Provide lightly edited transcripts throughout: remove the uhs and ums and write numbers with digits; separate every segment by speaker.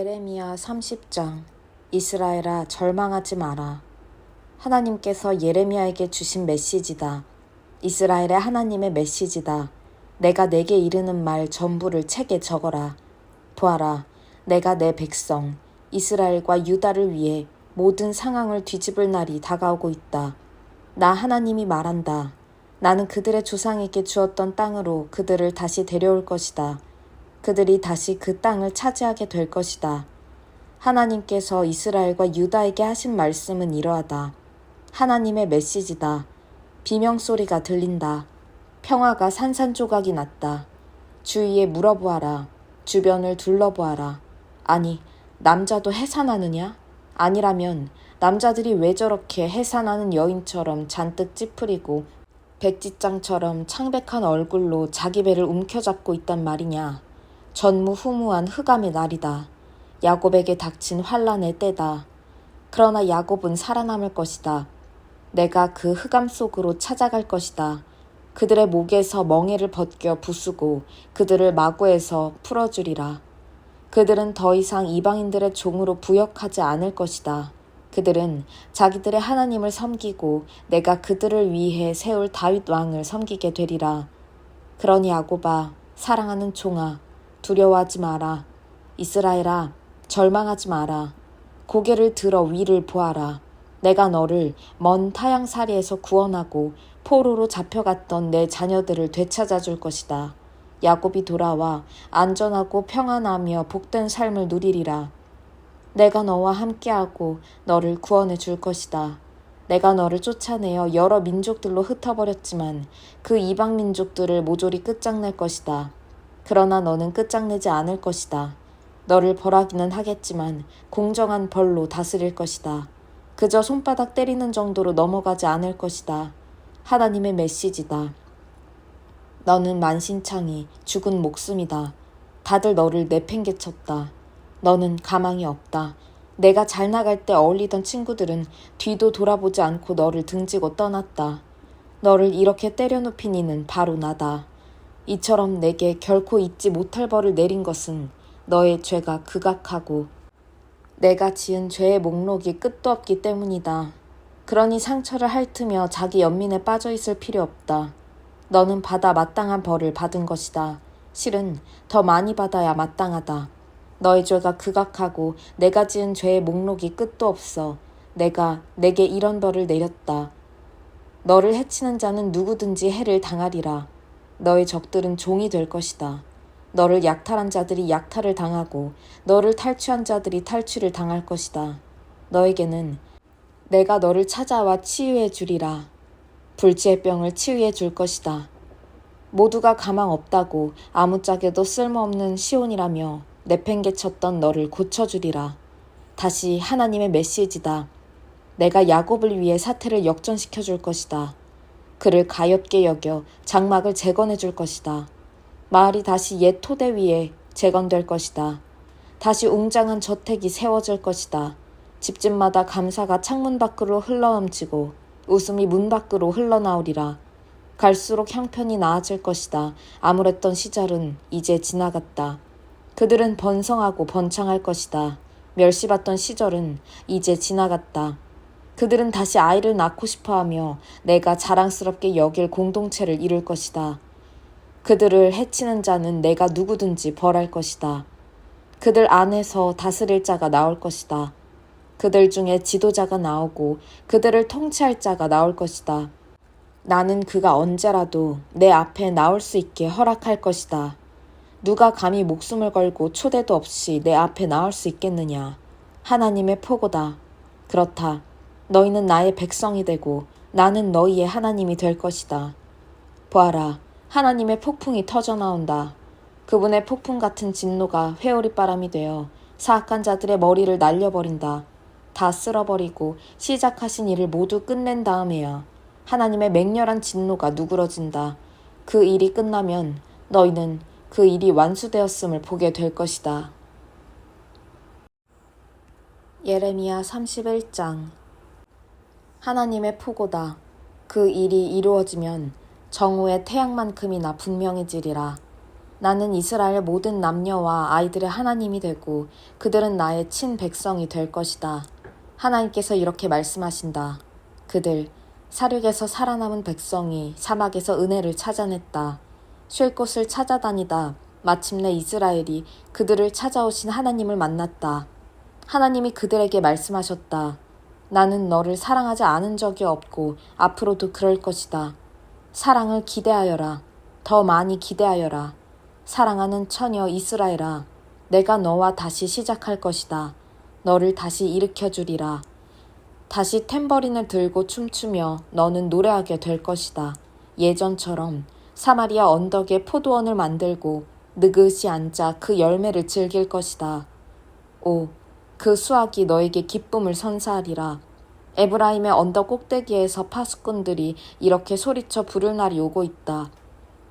Speaker 1: 예레미야 30장. 이스라엘아, 절망하지 마라. 하나님께서 예레미야에게 주신 메시지다. 이스라엘의 하나님의 메시지다. 내가 내게 이르는 말 전부를 책에 적어라. 보아라, 내가 내 백성 이스라엘과 유다를 위해 모든 상황을 뒤집을 날이 다가오고 있다. 나 하나님이 말한다. 나는 그들의 조상에게 주었던 땅으로 그들을 다시 데려올 것이다. 그들이 다시 그 땅을 차지하게 될 것이다. 하나님께서 이스라엘과 유다에게 하신 말씀은 이러하다. 하나님의 메시지다. 비명소리가 들린다. 평화가 산산조각이 났다. 주위에 물어보아라. 주변을 둘러보아라. 아니, 남자도 해산하느냐? 아니라면 남자들이 왜 저렇게 해산하는 여인처럼 잔뜩 찌푸리고 백지장처럼 창백한 얼굴로 자기 배를 움켜잡고 있단 말이냐? 전무후무한 흑암의 날이다. 야곱에게 닥친 환란의 때다. 그러나 야곱은 살아남을 것이다. 내가 그 흑암 속으로 찾아갈 것이다. 그들의 목에서 멍에를 벗겨 부수고 그들을 마구에서 풀어주리라. 그들은 더 이상 이방인들의 종으로 부역하지 않을 것이다. 그들은 자기들의 하나님을 섬기고 내가 그들을 위해 세울 다윗 왕을 섬기게 되리라. 그러니 야곱아, 사랑하는 종아, 두려워하지 마라. 이스라엘아, 절망하지 마라. 고개를 들어 위를 보아라. 내가 너를 먼 타향사리에서 구원하고 포로로 잡혀갔던 내 자녀들을 되찾아 줄 것이다. 야곱이 돌아와 안전하고 평안하며 복된 삶을 누리리라. 내가 너와 함께하고 너를 구원해 줄 것이다. 내가 너를 쫓아내어 여러 민족들로 흩어버렸지만 그 이방 민족들을 모조리 끝장낼 것이다. 그러나 너는 끝장내지 않을 것이다. 너를 벌하기는 하겠지만 공정한 벌로 다스릴 것이다. 그저 손바닥 때리는 정도로 넘어가지 않을 것이다. 하나님의 메시지다. 너는 만신창이 죽은 목숨이다. 다들 너를 내팽개쳤다. 너는 가망이 없다. 내가 잘 나갈 때 어울리던 친구들은 뒤도 돌아보지 않고 너를 등지고 떠났다. 너를 이렇게 때려눕힌 이는 바로 나다. 이처럼 내게 결코 잊지 못할 벌을 내린 것은 너의 죄가 극악하고 내가 지은 죄의 목록이 끝도 없기 때문이다. 그러니 상처를 핥으며 자기 연민에 빠져있을 필요 없다. 너는 받아 마땅한 벌을 받은 것이다. 실은 더 많이 받아야 마땅하다. 너의 죄가 극악하고 내가 지은 죄의 목록이 끝도 없어. 내가 내게 이런 벌을 내렸다. 너를 해치는 자는 누구든지 해를 당하리라. 너의 적들은 종이 될 것이다. 너를 약탈한 자들이 약탈을 당하고 너를 탈취한 자들이 탈취를 당할 것이다. 너에게는 내가 너를 찾아와 치유해 주리라. 불치의 병을 치유해 줄 것이다. 모두가 가망 없다고 아무짝에도 쓸모없는 시온이라며 내팽개쳤던 너를 고쳐주리라. 다시 하나님의 메시지다. 내가 야곱을 위해 사태를 역전시켜 줄 것이다. 그를 가엾게 여겨 장막을 재건해 줄 것이다. 마을이 다시 옛 토대 위에 재건될 것이다. 다시 웅장한 저택이 세워질 것이다. 집집마다 감사가 창문 밖으로 흘러넘치고 웃음이 문 밖으로 흘러나오리라. 갈수록 형편이 나아질 것이다. 암울했던 시절은 이제 지나갔다. 그들은 번성하고 번창할 것이다. 멸시받던 시절은 이제 지나갔다. 그들은 다시 아이를 낳고 싶어하며 내가 자랑스럽게 여길 공동체를 이룰 것이다. 그들을 해치는 자는 내가 누구든지 벌할 것이다. 그들 안에서 다스릴 자가 나올 것이다. 그들 중에 지도자가 나오고 그들을 통치할 자가 나올 것이다. 나는 그가 언제라도 내 앞에 나올 수 있게 허락할 것이다. 누가 감히 목숨을 걸고 초대도 없이 내 앞에 나올 수 있겠느냐. 하나님의 포고다. 그렇다. 너희는 나의 백성이 되고 나는 너희의 하나님이 될 것이다. 보아라, 하나님의 폭풍이 터져나온다. 그분의 폭풍 같은 진노가 회오리바람이 되어 사악한 자들의 머리를 날려버린다. 다 쓸어버리고 시작하신 일을 모두 끝낸 다음에야 하나님의 맹렬한 진노가 누그러진다. 그 일이 끝나면 너희는 그 일이 완수되었음을 보게 될 것이다. 예레미야 31장. 하나님의 포고다. 그 일이 이루어지면 정오의 태양만큼이나 분명해지리라. 나는 이스라엘 모든 남녀와 아이들의 하나님이 되고 그들은 나의 친백성이 될 것이다. 하나님께서 이렇게 말씀하신다. 그들, 사륙에서 살아남은 백성이 사막에서 은혜를 찾아냈다. 쉴 곳을 찾아다니다 마침내 이스라엘이 그들을 찾아오신 하나님을 만났다. 하나님이 그들에게 말씀하셨다. 나는 너를 사랑하지 않은 적이 없고 앞으로도 그럴 것이다. 사랑을 기대하여라. 더 많이 기대하여라. 사랑하는 처녀 이스라엘아, 내가 너와 다시 시작할 것이다. 너를 다시 일으켜주리라. 다시 탬버린을 들고 춤추며 너는 노래하게 될 것이다. 예전처럼 사마리아 언덕에 포도원을 만들고 느긋이 앉아 그 열매를 즐길 것이다. 오, 그 수확이 너에게 기쁨을 선사하리라. 에브라임의 언덕 꼭대기에서 파수꾼들이 이렇게 소리쳐 부를 날이 오고 있다.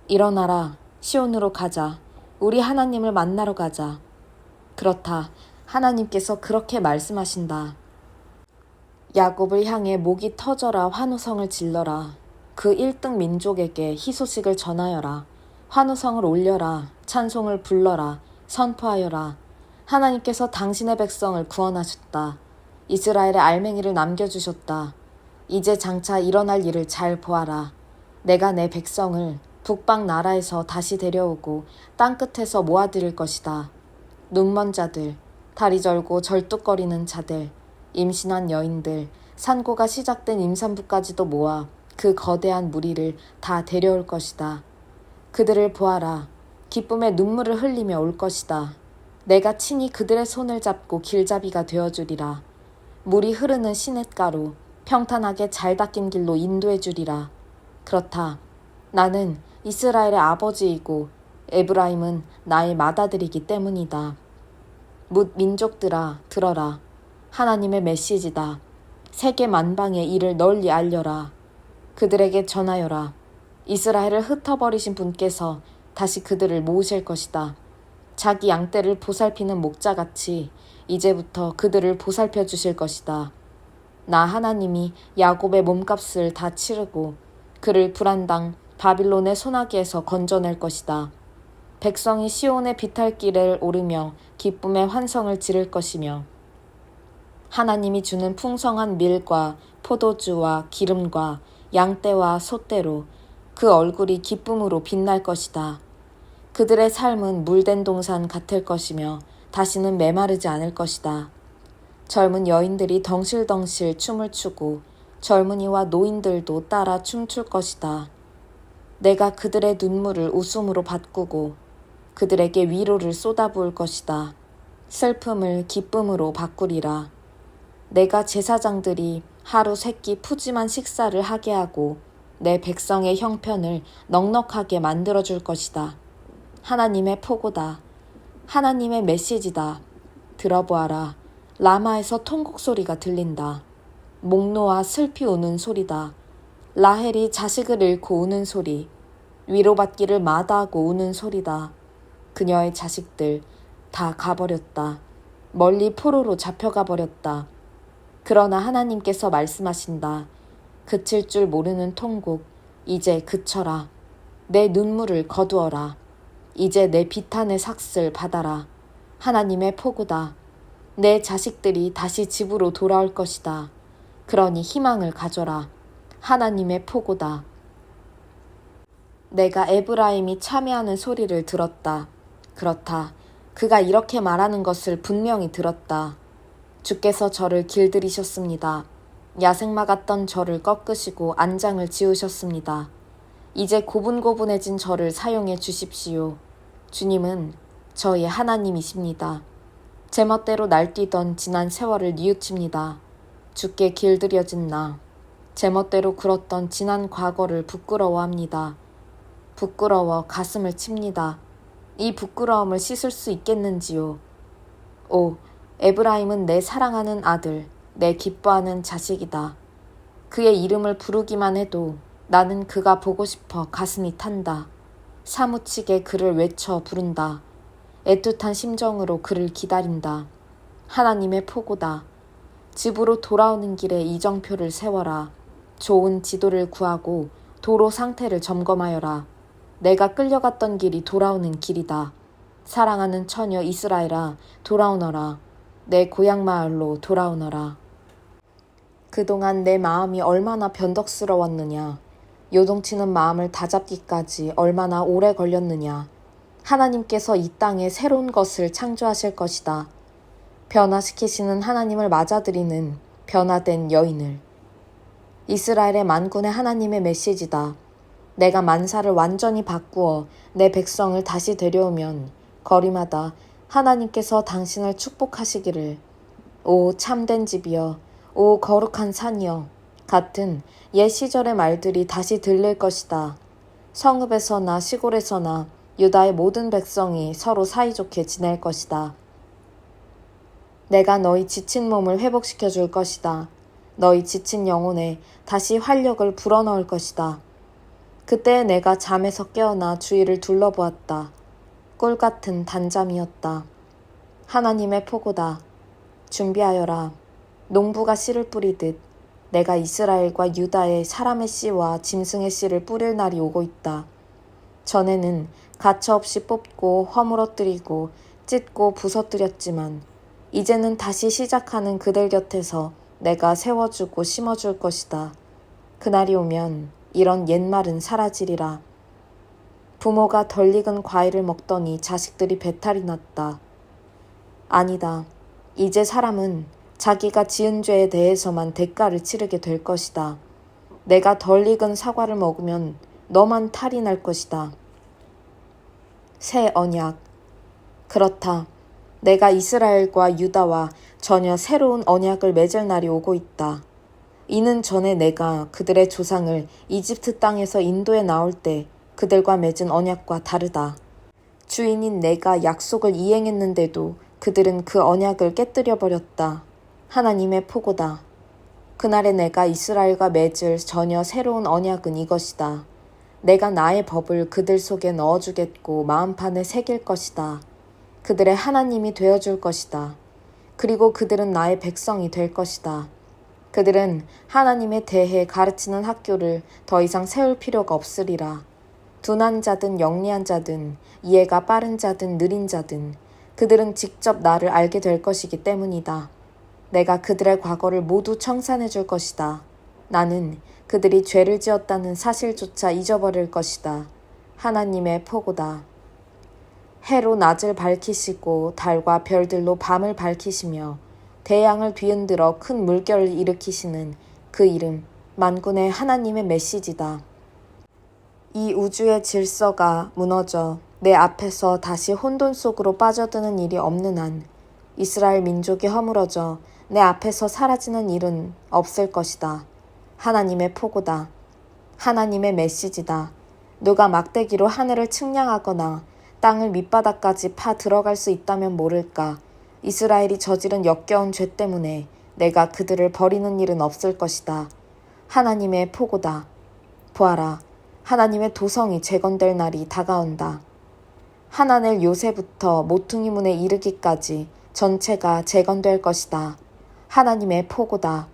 Speaker 1: 일어나라, 시온으로 가자. 우리 하나님을 만나러 가자. 그렇다. 하나님께서 그렇게 말씀하신다. 야곱을 향해 목이 터져라 환호성을 질러라. 그 1등 민족에게 희소식을 전하여라. 환호성을 올려라. 찬송을 불러라. 선포하여라. 하나님께서 당신의 백성을 구원하셨다. 이스라엘의 알맹이를 남겨주셨다. 이제 장차 일어날 일을 잘 보아라. 내가 내 백성을 북방 나라에서 다시 데려오고 땅끝에서 모아들일 것이다. 눈먼 자들, 다리 절고 절뚝거리는 자들, 임신한 여인들, 산고가 시작된 임산부까지도 모아 그 거대한 무리를 다 데려올 것이다. 그들을 보아라. 기쁨의 눈물을 흘리며 올 것이다. 내가 친히 그들의 손을 잡고 길잡이가 되어주리라. 물이 흐르는 시냇가로 평탄하게 잘 닦인 길로 인도해 주리라. 그렇다. 나는 이스라엘의 아버지이고 에브라임은 나의 맏아들이기 때문이다. 뭇 민족들아, 들어라. 하나님의 메시지다. 세계 만방에 이를 널리 알려라. 그들에게 전하여라. 이스라엘을 흩어버리신 분께서 다시 그들을 모으실 것이다. 자기 양떼를 보살피는 목자같이 이제부터 그들을 보살펴 주실 것이다. 나 하나님이 야곱의 몸값을 다 치르고 그를 불안당 바빌론의 소나기에서 건져낼 것이다. 백성이 시온의 비탈길을 오르며 기쁨의 환성을 지를 것이며 하나님이 주는 풍성한 밀과 포도주와 기름과 양떼와 소떼로 그 얼굴이 기쁨으로 빛날 것이다. 그들의 삶은 물된 동산 같을 것이며 다시는 메마르지 않을 것이다. 젊은 여인들이 덩실덩실 춤을 추고 젊은이와 노인들도 따라 춤출 것이다. 내가 그들의 눈물을 웃음으로 바꾸고 그들에게 위로를 쏟아부을 것이다. 슬픔을 기쁨으로 바꾸리라. 내가 제사장들이 하루 세끼 푸짐한 식사를 하게 하고 내 백성의 형편을 넉넉하게 만들어줄 것이다. 하나님의 포고다. 하나님의 메시지다. 들어보아라. 라마에서 통곡 소리가 들린다. 목 놓아 슬피 우는 소리다. 라헬이 자식을 잃고 우는 소리. 위로받기를 마다하고 우는 소리다. 그녀의 자식들 다 가버렸다. 멀리 포로로 잡혀가 버렸다. 그러나 하나님께서 말씀하신다. 그칠 줄 모르는 통곡, 이제 그쳐라. 내 눈물을 거두어라. 이제 내 비탄의 삭슬 받아라. 하나님의 포구다. 내 자식들이 다시 집으로 돌아올 것이다. 그러니 희망을 가져라. 하나님의 포구다. 내가 에브라임이 참회하는 소리를 들었다. 그렇다. 그가 이렇게 말하는 것을 분명히 들었다. 주께서 저를 길들이셨습니다. 야생마 같던 저를 꺾으시고 안장을 지으셨습니다. 이제 고분고분해진 저를 사용해 주십시오. 주님은 저의 하나님이십니다. 제멋대로 날뛰던 지난 세월을 뉘우칩니다. 주께 길들여진 나. 제멋대로 굴었던 지난 과거를 부끄러워합니다. 부끄러워 가슴을 칩니다. 이 부끄러움을 씻을 수 있겠는지요. 오, 에브라임은 내 사랑하는 아들, 내 기뻐하는 자식이다. 그의 이름을 부르기만 해도 나는 그가 보고 싶어 가슴이 탄다. 사무치게 그를 외쳐 부른다. 애틋한 심정으로 그를 기다린다. 하나님의 포고다. 집으로 돌아오는 길에 이정표를 세워라. 좋은 지도를 구하고 도로 상태를 점검하여라. 내가 끌려갔던 길이 돌아오는 길이다. 사랑하는 처녀 이스라엘아, 돌아오너라. 내 고향 마을로 돌아오너라. 그동안 내 마음이 얼마나 변덕스러웠느냐. 요동치는 마음을 다잡기까지 얼마나 오래 걸렸느냐. 하나님께서 이 땅에 새로운 것을 창조하실 것이다. 변화시키시는 하나님을 맞아들이는 변화된 여인을. 이스라엘의 만군의 하나님의 메시지다. 내가 만사를 완전히 바꾸어 내 백성을 다시 데려오면 거리마다 하나님께서 당신을 축복하시기를. 오 참된 집이여, 오 거룩한 산이여, 같은 옛 시절의 말들이 다시 들릴 것이다. 성읍에서나 시골에서나 유다의 모든 백성이 서로 사이좋게 지낼 것이다. 내가 너희 지친 몸을 회복시켜 줄 것이다. 너희 지친 영혼에 다시 활력을 불어넣을 것이다. 그때 내가 잠에서 깨어나 주위를 둘러보았다. 꿀같은 단잠이었다. 하나님의 포고다. 준비하여라. 농부가 씨를 뿌리듯 내가 이스라엘과 유다의 사람의 씨와 짐승의 씨를 뿌릴 날이 오고 있다. 전에는 가차없이 뽑고 허물어뜨리고 찢고 부서뜨렸지만 이제는 다시 시작하는 그들 곁에서 내가 세워주고 심어줄 것이다. 그날이 오면 이런 옛말은 사라지리라. 부모가 덜 익은 과일을 먹더니 자식들이 배탈이 났다. 아니다. 이제 사람은 자기가 지은 죄에 대해서만 대가를 치르게 될 것이다. 내가 덜 익은 사과를 먹으면 너만 탈이 날 것이다. 새 언약. 그렇다. 내가 이스라엘과 유다와 전혀 새로운 언약을 맺을 날이 오고 있다. 이는 전에 내가 그들의 조상을 이집트 땅에서 인도에 나올 때 그들과 맺은 언약과 다르다. 주인인 내가 약속을 이행했는데도 그들은 그 언약을 깨뜨려 버렸다. 하나님의 포고다. 그날에 내가 이스라엘과 맺을 전혀 새로운 언약은 이것이다. 내가 나의 법을 그들 속에 넣어주겠고 마음판에 새길 것이다. 그들의 하나님이 되어줄 것이다. 그리고 그들은 나의 백성이 될 것이다. 그들은 하나님에 대해 가르치는 학교를 더 이상 세울 필요가 없으리라. 둔한 자든 영리한 자든 이해가 빠른 자든 느린 자든 그들은 직접 나를 알게 될 것이기 때문이다. 내가 그들의 과거를 모두 청산해 줄 것이다. 나는 그들이 죄를 지었다는 사실조차 잊어버릴 것이다. 하나님의 포고다. 해로 낮을 밝히시고 달과 별들로 밤을 밝히시며 대양을 뒤흔들어 큰 물결을 일으키시는 그 이름 만군의 하나님의 메시지다. 이 우주의 질서가 무너져 내 앞에서 다시 혼돈 속으로 빠져드는 일이 없는 한 이스라엘 민족이 허물어져 내 앞에서 사라지는 일은 없을 것이다. 하나님의 포고다. 하나님의 메시지다. 누가 막대기로 하늘을 측량하거나 땅을 밑바닥까지 파 들어갈 수 있다면 모를까. 이스라엘이 저지른 역겨운 죄 때문에 내가 그들을 버리는 일은 없을 것이다. 하나님의 포고다. 보아라. 하나님의 도성이 재건될 날이 다가온다. 하나넬 요새부터 모퉁이 문에 이르기까지 전체가 재건될 것이다. 하나님의 포고다.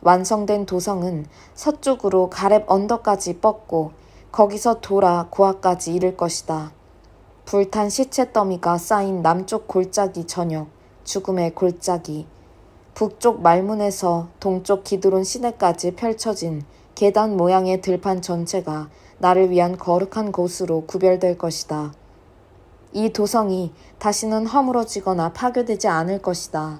Speaker 1: 완성된 도성은 서쪽으로 가렙 언덕까지 뻗고 거기서 돌아 고아까지 이를 것이다. 불탄 시체 더미가 쌓인 남쪽 골짜기 전역, 죽음의 골짜기, 북쪽 말문에서 동쪽 기드론 시내까지 펼쳐진 계단 모양의 들판 전체가 나를 위한 거룩한 곳으로 구별될 것이다. 이 도성이 다시는 허물어지거나 파괴되지 않을 것이다.